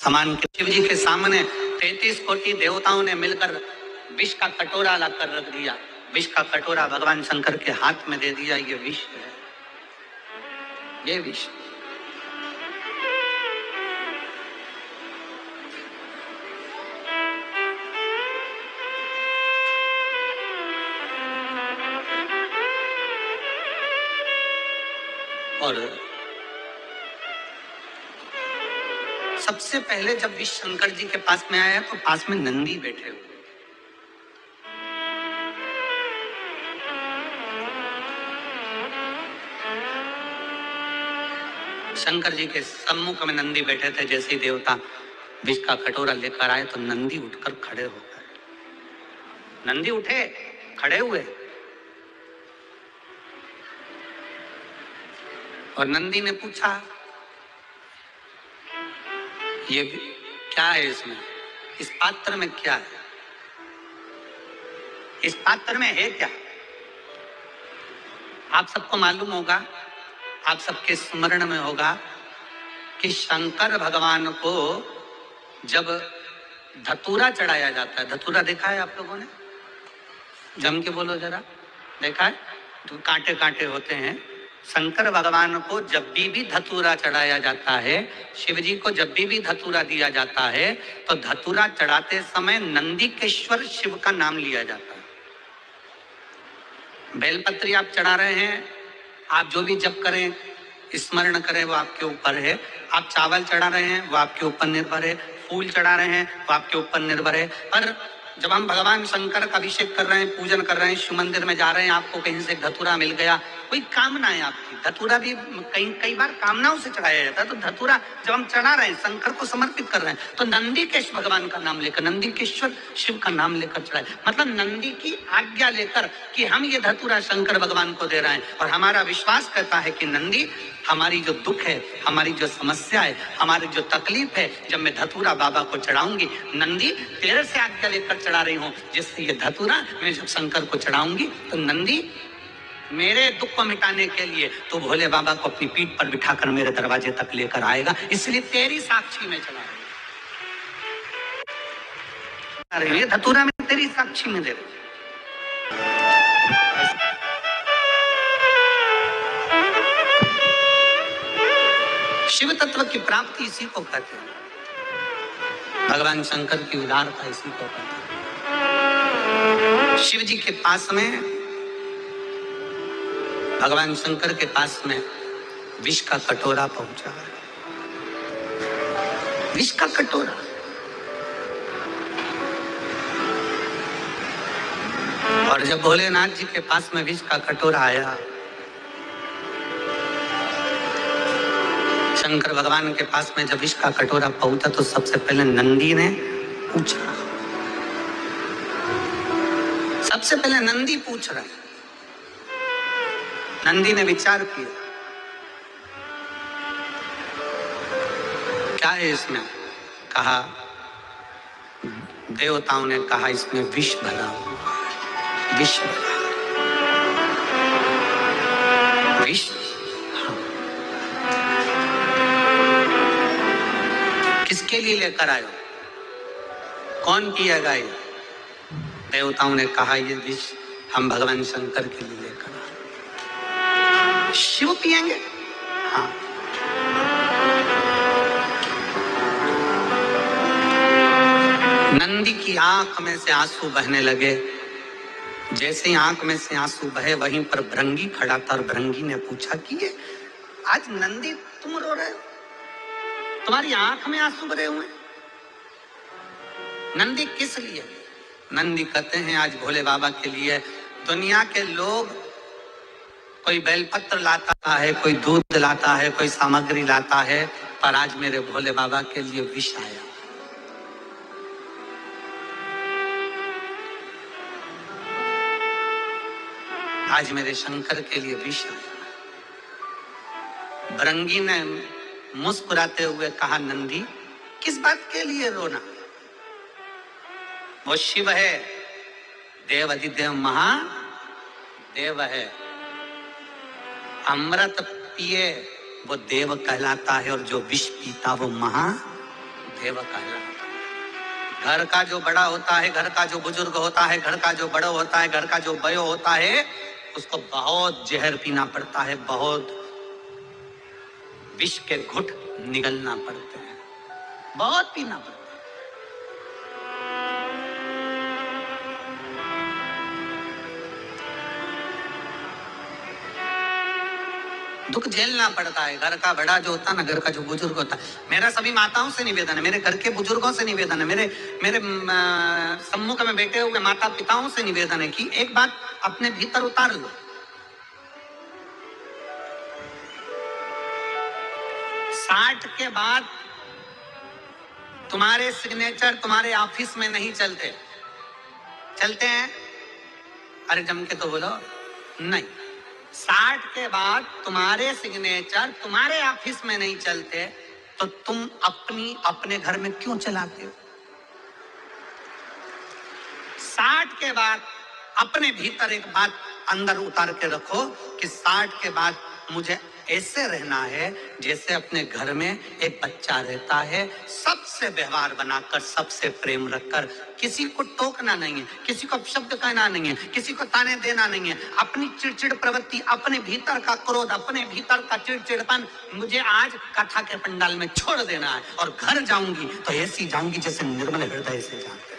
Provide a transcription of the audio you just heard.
हनुमान के शिव जी के सामने 33 कोटि देवताओं ने मिलकर विष का कटोरा लाकर रख दिया। विष का कटोरा भगवान शंकर के हाथ में दे दिया। ये विष है, ये विष। और सबसे पहले जब विष शंकर जी के पास में आया तो पास में नंदी बैठे हुए। शंकर जी के सम्मुख में नंदी बैठे थे। जैसे ही देवता विष का कटोरा लेकर आए तो नंदी उठकर खड़े हो गए। नंदी उठे, खड़े हुए, और नंदी ने पूछा ये क्या है, इसमें, इस पात्र में क्या है, इस पात्र में है क्या? आप सबको मालूम होगा, आप सबके स्मरण में होगा कि शंकर भगवान को जब धतूरा चढ़ाया जाता है, धतूरा देखा है आप लोगों ने? जम के बोलो जरा, देखा है? तो कांटे कांटे होते हैं। शंकर भगवान को जब भी धतूरा चढ़ाया जाता है, शिव जी को जब भी धतूरा दिया जाता है, तो धतूरा चढ़ाते समय नंदीकेश्वर शिव का नाम लिया जाता है। बेलपत्री आप चढ़ा रहे हैं, आप जो भी जप करें, स्मरण करें, वो आपके ऊपर है। आप चावल चढ़ा रहे हैं, वो आपके ऊपर निर्भर है। फूल चढ़ा रहे हैं, वो आपके ऊपर निर्भर है। पर जब हम भगवान शंकर का अभिषेक कर रहे हैं, पूजन कर रहे हैं, शिव मंदिर में जा रहे हैं, आपको कहीं से धतूरा मिल गया, कोई कामना है आपकी, धतूरा भी कई बार कामनाओं से चढ़ाया जाता है। तो धतूरा जब हम चढ़ा रहे हैं, शंकर को समर्पित कर रहे हैं, तो नंदीकेश्वर भगवान का नाम लेकर, नंदीकेश्वर शिव का नाम लेकर चढ़ाए। मतलब नंदी की आज्ञा लेकर कि हम ये धतूरा शंकर भगवान को दे रहे हैं। और हमारा विश्वास कहता है कि नंदी, हमारी जो दुख है, हमारी जो समस्या है, हमारी जो तकलीफ है, जब मैं धतूरा बाबा को चढ़ाऊंगी, नंदी तेरे से आज्ञा लेकर चढ़ा रही हूँ, जिससे ये धतूरा मैं जब शंकर को चढ़ाऊंगी तो नंदी मेरे दुख को मिटाने के लिए तो भोले बाबा को अपनी पीठ पर बिठाकर मेरे दरवाजे तक लेकर आएगा। इसलिए तेरी साक्षी में चला रही है, धतूरा में तेरी साक्षी में दे रही। शिव तत्व की प्राप्ति इसी को कहते हैं, भगवान शंकर की उदारता इसी को कहते हैं। शिव जी के पास में, भगवान शंकर के पास में विष का कटोरा पहुंचा है। विष का कटोरा, और जब भोलेनाथ जी के पास में विष का कटोरा आया, शंकर भगवान के पास में जब विष का कटोरा पहुंचा, तो सबसे पहले नंदी ने पूछा, सबसे पहले नंदी पूछ रहा है। नंदी ने विचार किया, क्या है इसमें? कहा, देवताओं ने कहा इसमें विष भरा हुआ है, विष भरा, विष। किसके लिए लेकर आयो? कौन पिएगा ये? देवताओं ने कहा ये विष हम भगवान शंकर के लिए लेकर आए। शिव पिएंगे? हाँ। नंदी की आंख में से आंसू बहने लगे। जैसे ही आंख में से आंसू बहे, वहीं पर भृंगी खड़ा था और भृंगी ने पूछा कि ये आज नंदी तुम रो रहे हो, तुम्हारी आंख में आंसू भरे हुए? नंदी किस लिए? नंदी कहते हैं आज भोले बाबा के लिए। दुनिया के लोग कोई बेलपत्र लाता है, कोई दूध लाता है, कोई सामग्री लाता है, पर आज मेरे भोले बाबा के लिए विष आया। आज मेरे शंकर के लिए विष आया। भृंगी ने मुस्कुराते हुए कहा, नंदी किस बात के लिए रोना? वो शिव है, देव अधिदेव महादेव है। अमृत पिए वो देव कहलाता है, और जो विष पीता वो महादेव देव कहलाता है। घर का जो बड़ा होता है, घर का जो बुजुर्ग होता है, घर का जो बड़ा होता है, घर का जो बयो होता है, उसको बहुत जहर पीना पड़ता है, बहुत विष के घुट निगलना पड़ते हैं, बहुत पीना पड़ता है। दुख झेलना पड़ता है। घर का बड़ा जो होता है ना, घर का जो बुजुर्ग होता है, मेरा सभी माताओं से निवेदन है, मेरे घर के बुजुर्गों से निवेदन है, मेरे मेरे सम्मुख में बैठे हुए माता पिताओं से निवेदन है कि एक बात अपने भीतर उतार लो। 60 के बाद तुम्हारे सिग्नेचर तुम्हारे ऑफिस में नहीं चलते, चलते हैं? अरे जम के तो बोलो नहीं। 60 के बाद तुम्हारे सिग्नेचर तुम्हारे ऑफिस में नहीं चलते, तो तुम अपने घर में क्यों चलाते हो? 60 के बाद अपने भीतर एक बात अंदर उतार के रखो कि 60 के बाद मुझे ऐसे रहना है जैसे अपने घर में एक बच्चा रहता है, सबसे व्यवहार बनाकर, सबसे प्रेम रखकर, किसी को टोकना नहीं है, किसी को अपशब्द कहना नहीं है, किसी को ताने देना नहीं है। अपनी चिड़चिड़ प्रवृत्ति, अपने भीतर का क्रोध, अपने भीतर का चिड़चिड़पन मुझे आज कथा के पंडाल में छोड़ देना है, और घर जाऊंगी तो ऐसी जाऊंगी जैसे निर्मल हृदय से जाते।